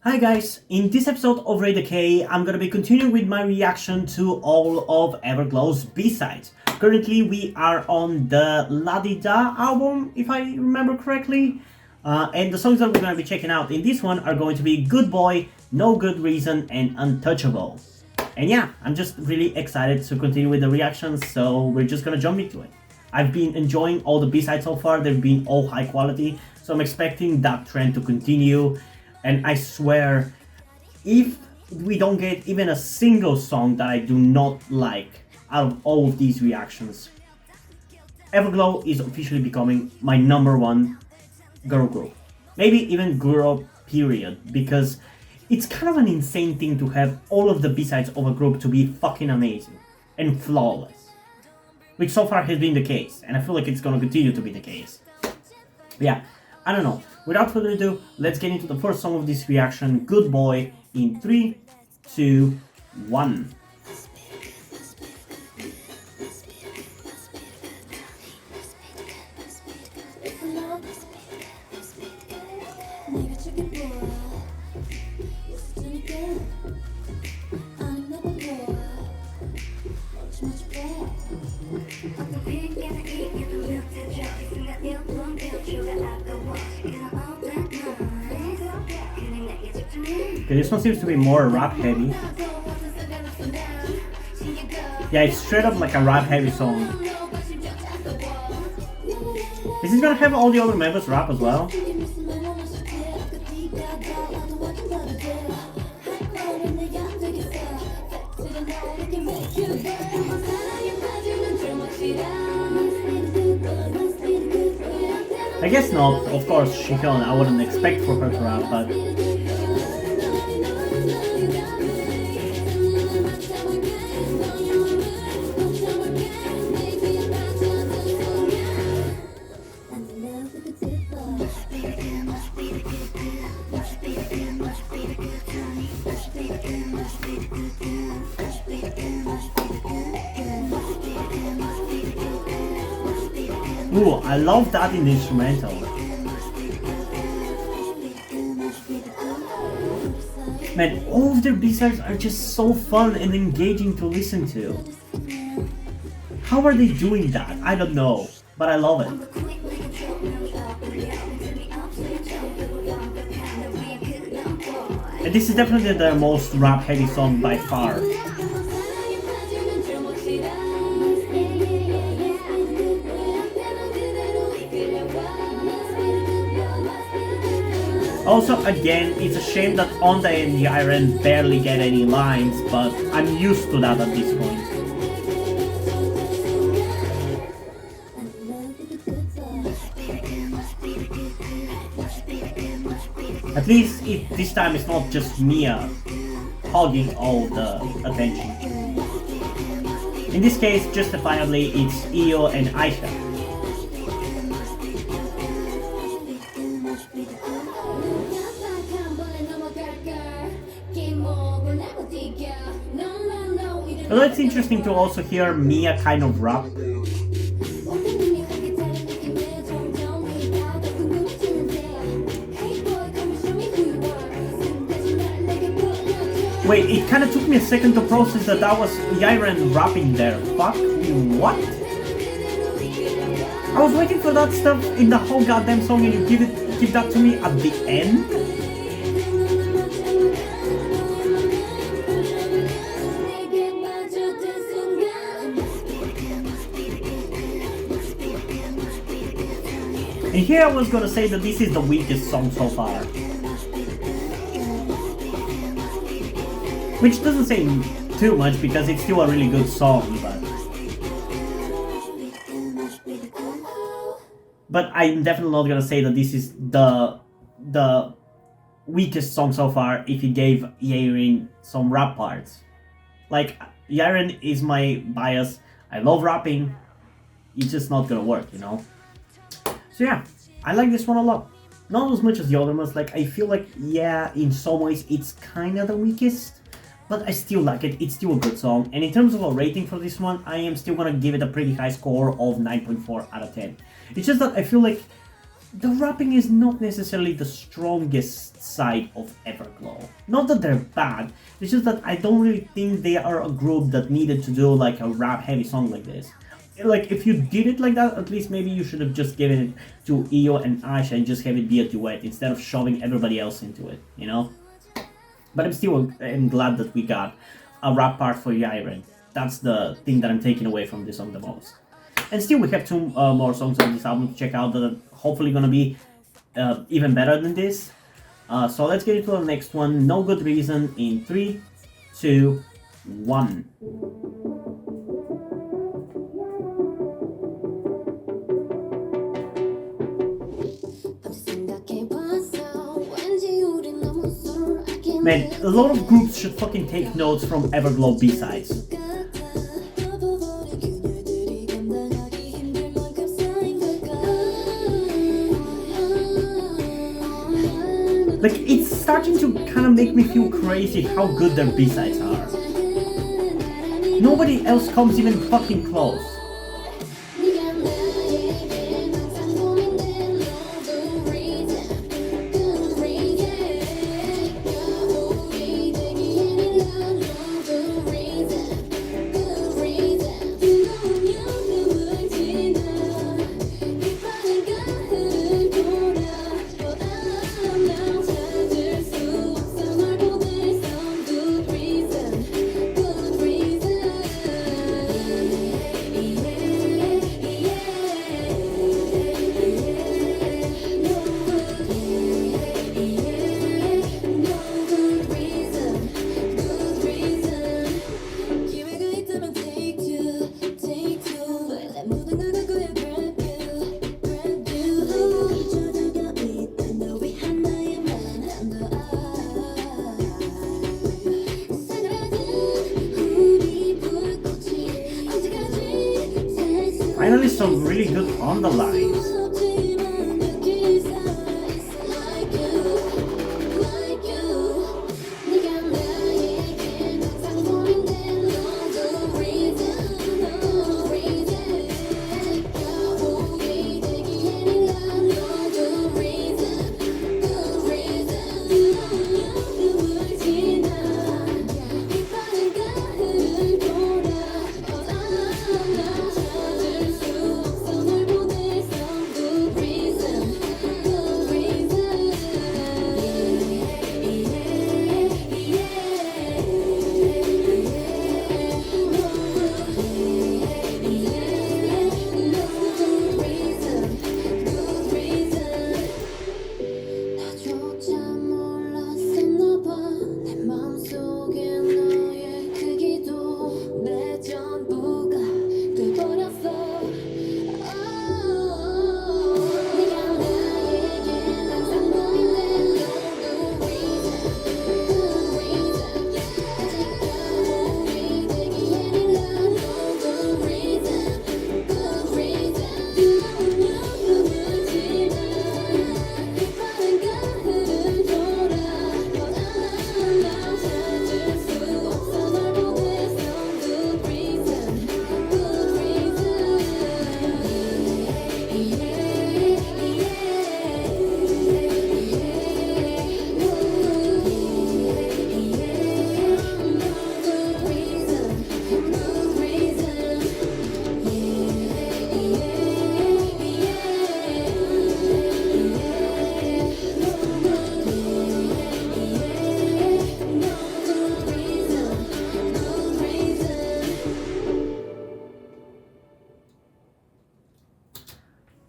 Hi guys, in this episode of Ray Decay, I'm gonna be continuing with my reaction to all of Everglow's B-sides. Currently, we are on the La Di Da album, if I remember correctly. And the songs that we're gonna be checking out in this one are going to be Good Boy, No Good Reason, and Untouchable. And yeah, I'm just really excited to continue with the reactions, so we're just gonna jump into it. I've been enjoying all the B-sides so far, they've been all high quality, so I'm expecting that trend to continue. And I swear, if we don't get even a single song that I do not like out of all of these reactions, Everglow is officially becoming my number one girl group. Maybe even girl period, because it's kind of an insane thing to have all of the B-sides of a group to be fucking amazing and flawless. Which so far has been the case, and I feel like it's gonna continue to be the case. But yeah, I don't know. Without further ado, let's get into the first song of this reaction, Good Boy, in 3, 2, 1. Okay, this one seems to be more rap heavy. Yeah, it's straight up like a rap heavy song. Is this gonna have all the other members rap as well? I guess not. Of course, she can. I wouldn't expect for her to rap, but ooh, I love that in the instrumental. Man, all of their B-sides are just so fun and engaging to listen to. How are they doing that? I don't know, but I love it. And this is definitely their most rap-heavy song by far. Also, again, it's a shame that Onda and Yiren barely get any lines, but I'm used to that at this point. At least this time it's not just Mia hogging all the attention. In this case, justifiably, it's Io and Aisha. Although it's interesting to also hear Mia kind of rap. Wait, it kind of took me a second to process that was Yiren rapping there. Fuck, what? I was waiting for that stuff in the whole goddamn song and you give that to me at the end? And here I was gonna say that this is the weakest song so far. Which doesn't say too much because it's still a really good song, but I'm definitely not gonna say that this is the weakest song so far if you gave Yiren some rap parts. Like, Yiren is my bias, I love rapping, it's just not gonna work, you know? So yeah, I like this one a lot. Not as much as the other ones, like I feel like, yeah, in some ways it's kinda the weakest, but I still like it, it's still a good song. And in terms of a rating for this one, I am still gonna give it a pretty high score of 9.4 out of 10. It's just that I feel like the rapping is not necessarily the strongest side of Everglow. Not that they're bad, it's just that I don't really think they are a group that needed to do like a rap heavy song like this. Like, if you did it like that, at least maybe you should have just given it to Io and Aisha and just have it be a duet instead of shoving everybody else into it, you know? But I'm glad that we got a rap part for Yairen. That's the thing that I'm taking away from this song the most. And still, we have two more songs on this album to check out that are hopefully gonna be even better than this. So let's get into the next one, No Good Reason, in 3, 2, 1. Man, a lot of groups should fucking take notes from Everglow B-sides. Like, it's starting to kind of make me feel crazy how good their B-sides are. Nobody else comes even fucking close. Finally, some really good on the lines.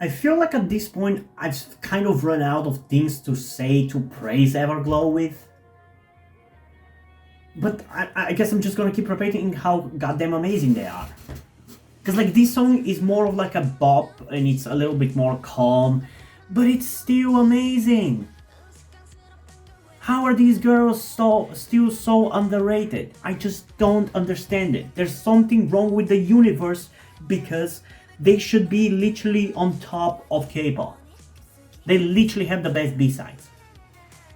I feel like at this point I've kind of run out of things to say to praise Everglow with. But I guess I'm just gonna keep repeating how goddamn amazing they are. Because like this song is more of like a bop and it's a little bit more calm, but it's still amazing. How are these girls still so underrated? I just don't understand it. There's something wrong with the universe because they should be literally on top of K-pop. They literally have the best B-sides.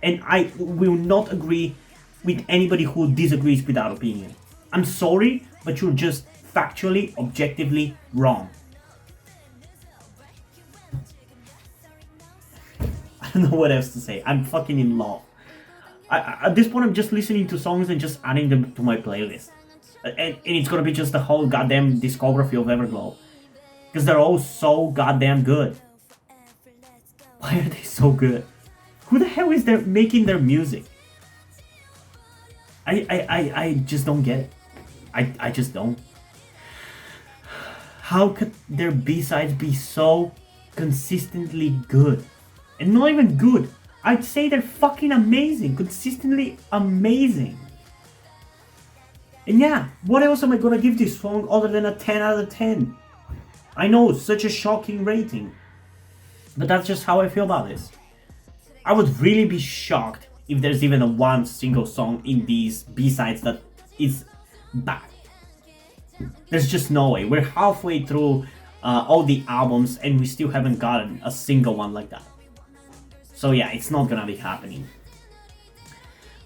And I will not agree with anybody who disagrees with that opinion. I'm sorry, but you're just factually, objectively wrong. don't know what else to say. I'm fucking in love. At this point, I'm just listening to songs and just adding them to my playlist. And it's gonna be just the whole goddamn discography of Everglow. Because they're all so goddamn good. Why are they so good? Who the hell is there making their music? I just don't get it. I just don't. How could their B-sides be so consistently good? And not even good. I'd say they're fucking amazing. Consistently amazing. And yeah, what else am I gonna give this song other than a 10 out of 10? I know, such a shocking rating. But that's just how I feel about this. I would really be shocked if there's even a one single song in these B-sides that is bad. There's just no way. We're halfway through all the albums and we still haven't gotten a single one like that. So yeah, it's not gonna be happening.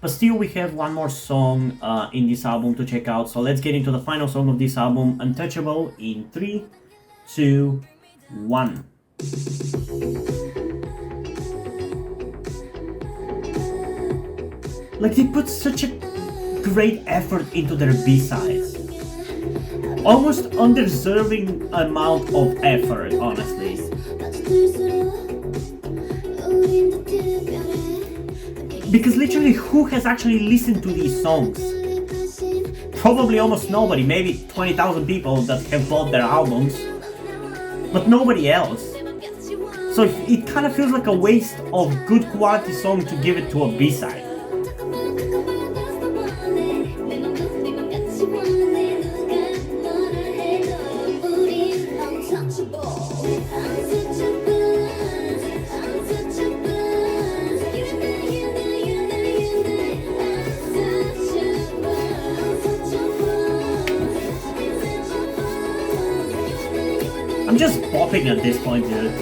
But still, we have one more song in this album to check out. So let's get into the final song of this album, Untouchable, in 3, 2, 1. Like, they put such a great effort into their B-sides. Almost undeserving amount of effort, honestly. Because literally, who has actually listened to these songs? Probably almost nobody, maybe 20,000 people that have bought their albums, but nobody else. So it kind of feels like a waste of good quality song to give it to a B-side. I'm just bopping at this point, dude.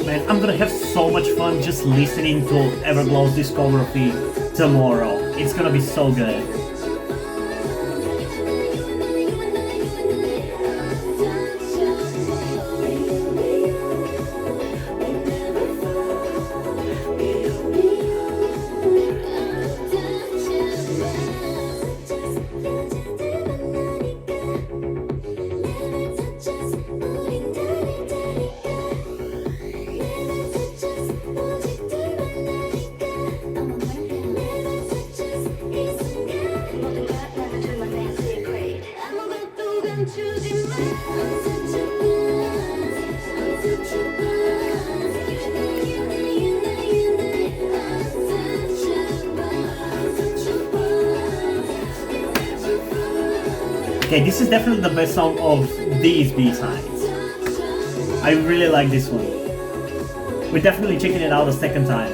Man, I'm gonna have so much fun just listening to Everglow's discography tomorrow. It's gonna be so good. Okay, this is definitely the best song of these B-sides. I really like this one. We're definitely checking it out a second time.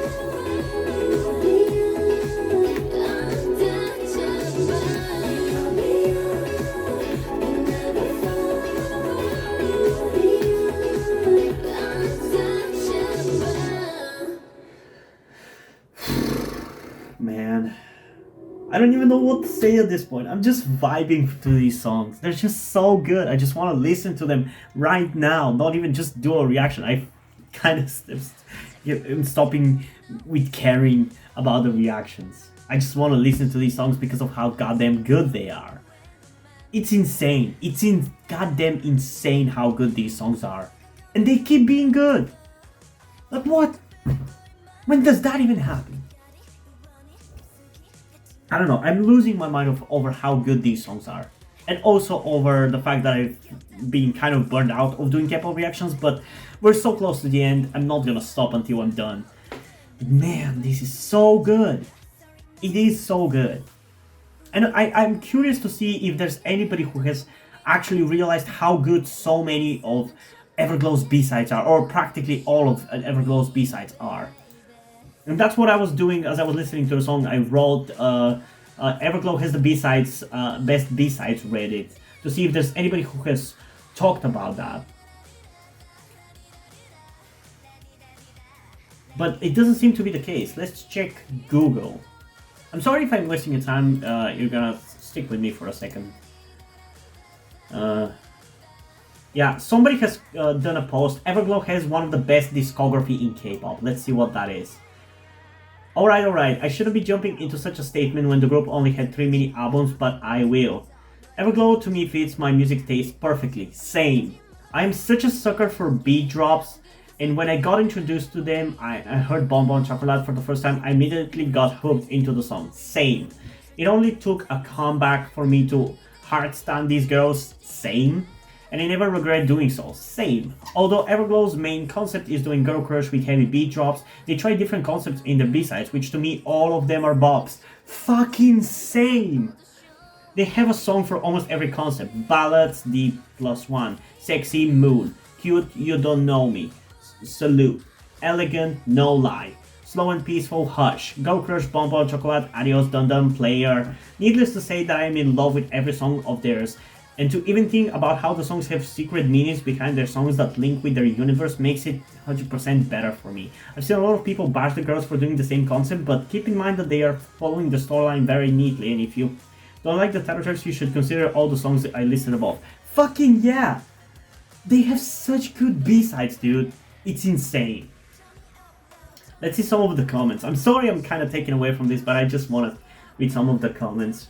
Man, I don't even know what to say at this point. I'm just vibing to these songs. They're just so good. I just want to listen to them right now, not even just do a reaction. I kind of am stopping with caring about the reactions. I just want to listen to these songs because of how goddamn good they are. It's insane. It's goddamn insane how good these songs are. And they keep being good. Like what? When does that even happen? I don't know, I'm losing my mind over how good these songs are. and also over the fact that I've been kind of burned out of doing K-pop reactions, but we're so close to the end, I'm not gonna stop until I'm done. Man, this is so good. It is so good. And I'm curious to see if there's anybody who has actually realized how good so many of Everglow's B-sides are, or practically all of Everglow's B-sides are. And that's what I was doing as I was listening to the song. I wrote Everglow has the B-sides, best B-sides Reddit, to see if there's anybody who has talked about that. But it doesn't seem to be the case. Let's check Google. I'm sorry if I'm wasting your time. You're gonna stick with me for a second. Yeah, somebody has done a post. Everglow has one of the best discography in K-pop. Let's see what that is. Alright. I shouldn't be jumping into such a statement when the group only had 3 mini albums, but I will. Everglow to me fits my music taste perfectly. Same. I am such a sucker for beat drops, and when I got introduced to them, I heard Bon Bon Chocolate for the first time, I immediately got hooked into the song. Same. It only took a comeback for me to hard stand these girls. Same. And I never regret doing so. Same. Although Everglow's main concept is doing girl crush with heavy beat drops, they try different concepts in their B-sides, which to me all of them are bops. Fucking same! They have a song for almost every concept. Ballads, Deep +1, Sexy Moon, Cute You Don't Know Me, Salute, Elegant, No Lie, Slow and Peaceful, Hush, Go Crush, Bon Bon Chocolate, Adios Dum Dum, Player. Needless to say that I'm in love with every song of theirs, and to even think about how the songs have secret meanings behind their songs that link with their universe makes it 100% better for me. I've seen a lot of people bash the girls for doing the same concept, but keep in mind that they are following the storyline very neatly, and if you don't like the title tracks, you should consider all the songs that I listed above. Fucking yeah! They have such good B-sides, dude. It's insane. Let's see some of the comments. I'm sorry I'm kind of taken away from this, but I just want to read some of the comments.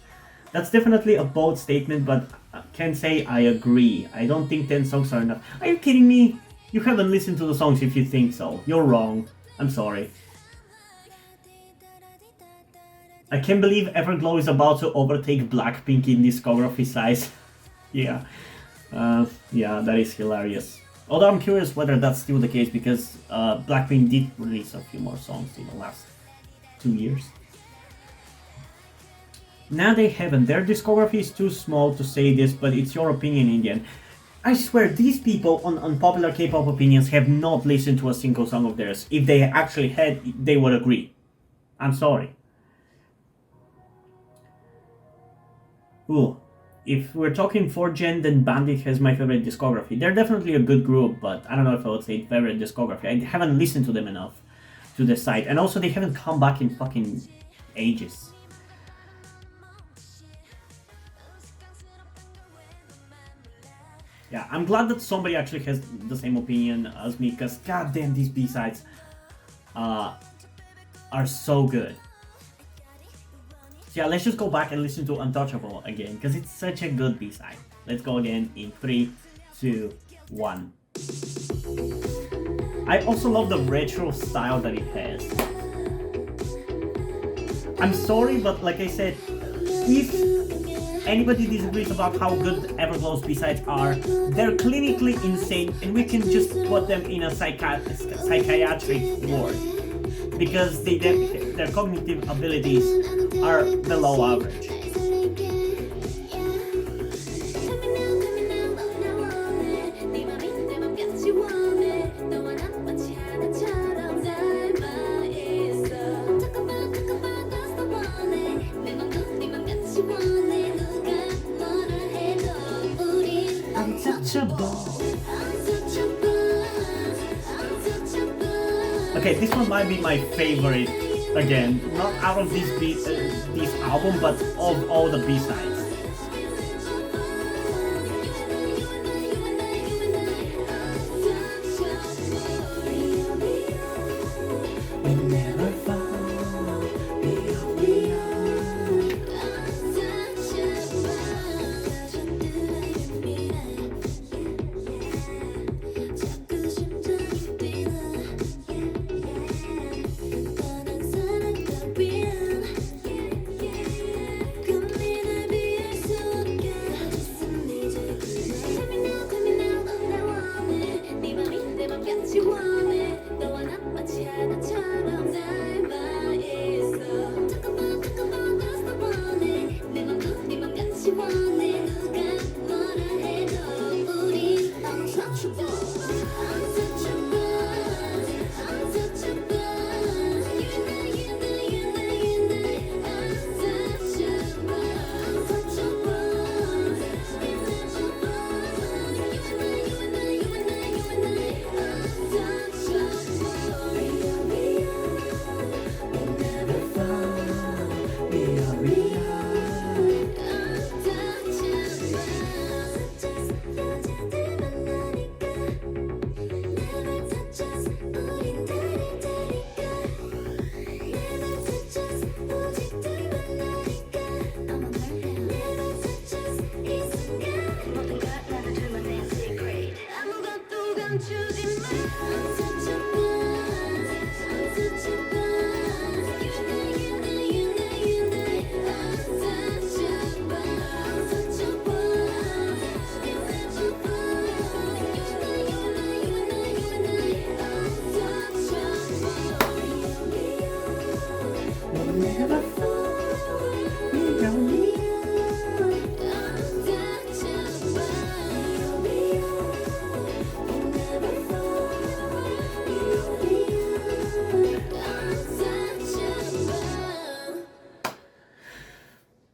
That's definitely a bold statement, but I can say I agree. I don't think 10 songs are enough. Are you kidding me? You haven't listened to the songs if you think so. You're wrong. I'm sorry. I can't believe Everglow is about to overtake Blackpink in discography size. Yeah. Yeah, that is hilarious. Although I'm curious whether that's still the case, because Blackpink did release a few more songs in the last 2 years. Now they haven't. Their discography is too small to say this, but it's your opinion in the end. I swear, these people on Unpopular K-pop Opinions have not listened to a single song of theirs. If they actually had, they would agree. I'm sorry. Ooh. If we're talking 4gen, then Bandit has my favorite discography. They're definitely a good group, but I don't know if I would say favorite discography. I haven't listened to them enough to decide. And also, they haven't come back in fucking ages. Yeah, I'm glad that somebody actually has the same opinion as me, because goddamn, these B-sides are so good. So yeah, let's just go back and listen to Untouchable again, because it's such a good B-side. Let's go again in 3, 2, 1. I also love the retro style that it has. I'm sorry, but like I said, if anybody disagrees about how good Everglow's B-sides are, they're clinically insane, and we can just put them in a psychiatric ward, because their cognitive abilities are below average. Untouchable. Okay, this one might be my favorite. Again, not out of this album, but of all the B-sides.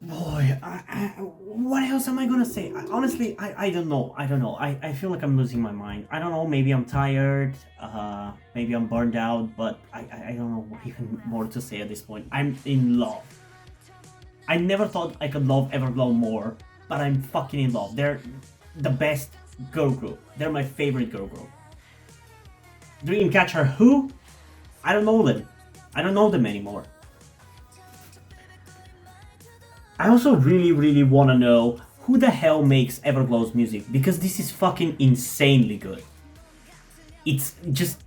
Boy, what else am I gonna say? Honestly, I don't know. I feel like I'm losing my mind. I don't know. Maybe I'm tired. Maybe I'm burned out. But I don't know what even more to say at this point. I'm in love. I never thought I could love Everglow more, but I'm fucking in love. They're the best girl group. They're my favorite girl group. Dreamcatcher who? I don't know them. I don't know them anymore. I also really want to know who the hell makes Everglow's music, because this is fucking insanely good. It's just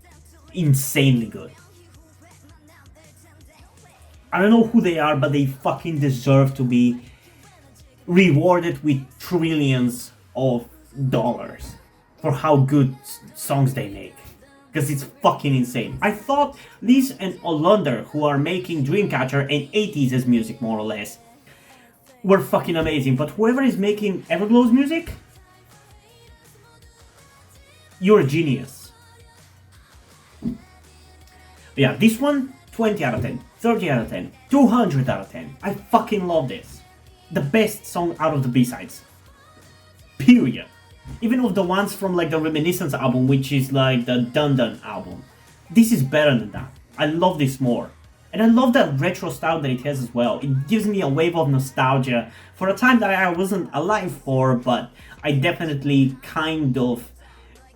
insanely good. I don't know who they are, but they fucking deserve to be rewarded with trillions of dollars for how good songs they make. Because it's fucking insane. I thought Liz and Olander, who are making Dreamcatcher and 80s music more or less, were fucking amazing, but whoever is making Everglow's music, you're a genius. Yeah, this one, 20 out of 10, 30 out of 10, 200 out of 10. I fucking love this. The best song out of the B-sides. Period. Even of the ones from like the Reminiscence album, which is like the Dun Dun album. This is better than that. I love this more. And I love that retro style that it has as well. It gives me a wave of nostalgia for a time that I wasn't alive for, but I definitely kind of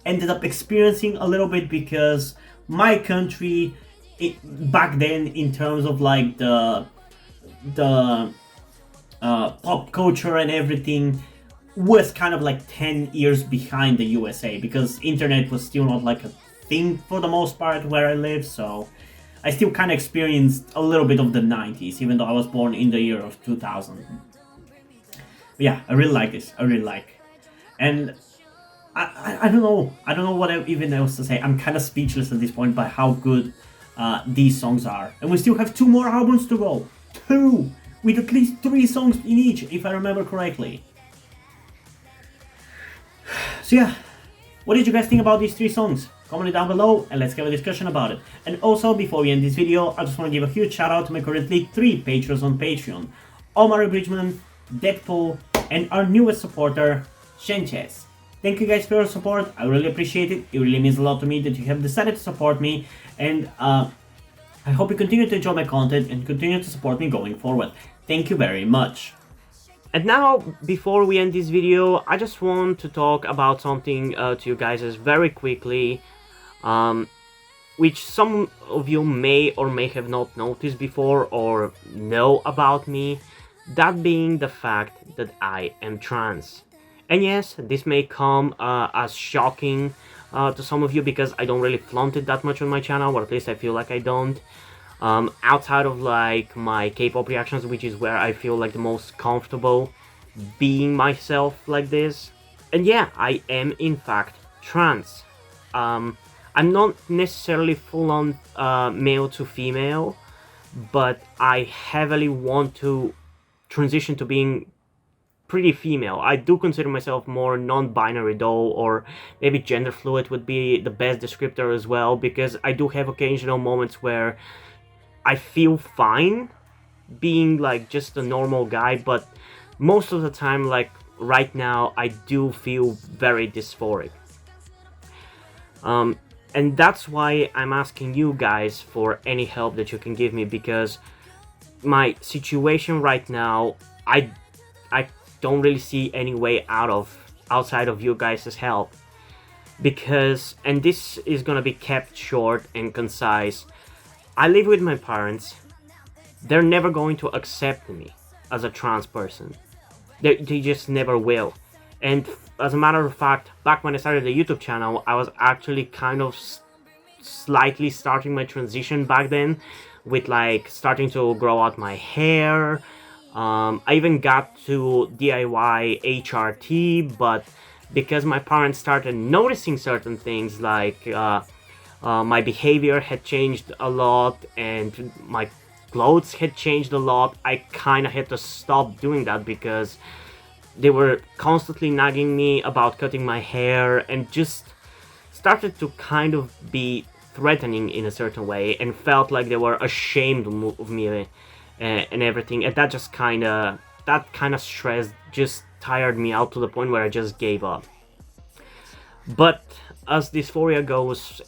ended up experiencing a little bit, because my country, back then, in terms of like the pop culture and everything, was kind of like 10 years behind the USA, because internet was still not like a thing for the most part where I live, so I still kind of experienced a little bit of the 90s, even though I was born in the year of 2000. But yeah, I really like this. I really like. And I don't know what even else to say. I'm kind of speechless at this point by how good these songs are. And we still have 2 more albums to go. 2! With at least 3 songs in each, if I remember correctly. So yeah, what did you guys think about these 3 songs? Comment it down below and let's have a discussion about it. And also, before we end this video, I just want to give a huge shout out to my currently 3 patrons on Patreon. Omar Bridgman, Deadpool, and our newest supporter, Shenches. Thank you guys for your support. I really appreciate it. It really means a lot to me that you have decided to support me. And I hope you continue to enjoy my content and continue to support me going forward. Thank you very much. And now, before we end this video, I just want to talk about something to you guys very quickly, which some of you may or may have not noticed before or know about me, that being the fact that I am trans. And yes, this may come as shocking to some of you, because I don't really flaunt it that much on my channel, or at least I feel like I don't. Outside of like my K-pop reactions, which is where I feel like the most comfortable being myself like this. And yeah, I am in fact trans. I'm not necessarily full-on male to female, but I heavily want to transition to being pretty female. I do consider myself more non-binary though, or maybe gender fluid would be the best descriptor as well, because I do have occasional moments where I feel fine being like just a normal guy, but most of the time, like right now, I do feel very dysphoric. And that's why I'm asking you guys for any help that you can give me, because my situation right now, I don't really see any way outside of you guys' help. Because, and this is gonna be kept short and concise, I live with my parents. They're never going to accept me as a trans person. They just never will. And as a matter of fact, back when I started the YouTube channel, I was actually kind of slightly starting my transition back then, with like starting to grow out my hair. I even got to DIY HRT, but because my parents started noticing certain things, like my behavior had changed a lot and my clothes had changed a lot, I kind of had to stop doing that because they were constantly nagging me about cutting my hair and just started to kind of be threatening in a certain way, and felt like they were ashamed of me and everything. And that kind of stress just tired me out to the point where I just gave up. But as dysphoria goes,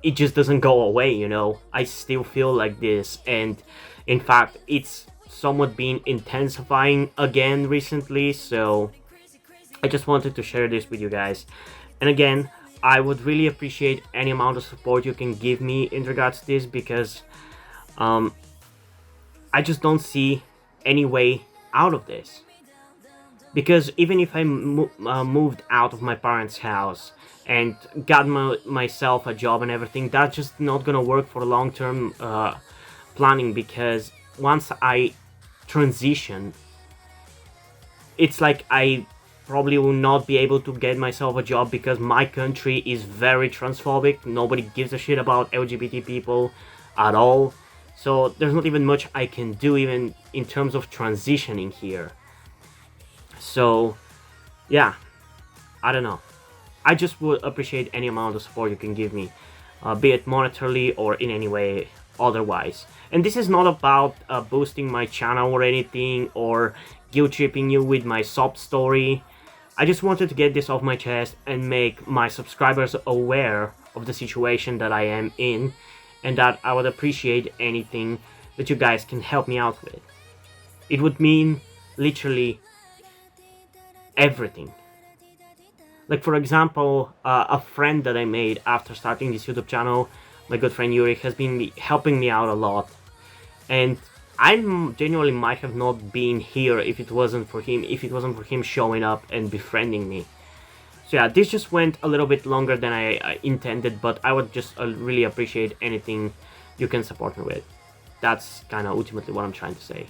it just doesn't go away, you know. I still feel like this, and in fact it's somewhat been intensifying again recently, so I just wanted to share this with you guys. And again, I would really appreciate any amount of support you can give me in regards to this, because I just don't see any way out of this. Because even if I moved out of my parents' house and got myself a job and everything, that's just not gonna work for long-term planning, because once I transition, it's like I probably will not be able to get myself a job, because my country is very transphobic. Nobody gives a shit about LGBT people at all. So there's not even much I can do even in terms of transitioning here. So yeah, I don't know. I just would appreciate any amount of support you can give me, be it monetarily or in any way otherwise. And this is not about boosting my channel or anything, or guilt tripping you with my sob story. I just wanted to get this off my chest and make my subscribers aware of the situation that I am in, and that I would appreciate anything that you guys can help me out with. It would mean literally everything. Like, for example, a friend that I made after starting this YouTube channel, my good friend Yuri, has been helping me out a lot. And I genuinely might have not been here if it wasn't for him showing up and befriending me. So yeah, this just went a little bit longer than I intended, but I would just really appreciate anything you can support me with. That's kind of ultimately what I'm trying to say.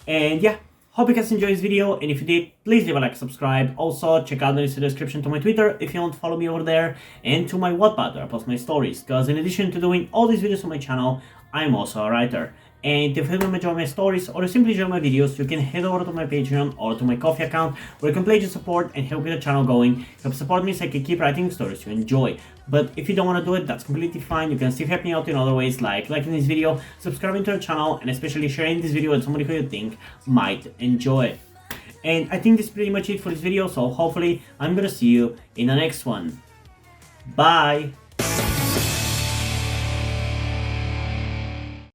And yeah, hope you guys enjoyed this video, and if you did, please leave a like, subscribe. Also, check out the description to my Twitter if you want to follow me over there, and to my Wattpad where I post my stories, because in addition to doing all these videos on my channel, I'm also a writer. And if you don't enjoy my stories or you simply enjoy my videos, you can head over to my Patreon or to my Ko-fi account, where you can pledge your support and help get the channel going. Help support me so I can keep writing stories you enjoy. But if you don't want to do it, that's completely fine. You can still help me out in other ways, like liking this video, subscribing to the channel, and especially sharing this video with somebody who you think might enjoy it. And I think this is pretty much it for this video, so hopefully I'm gonna see you in the next one. Bye!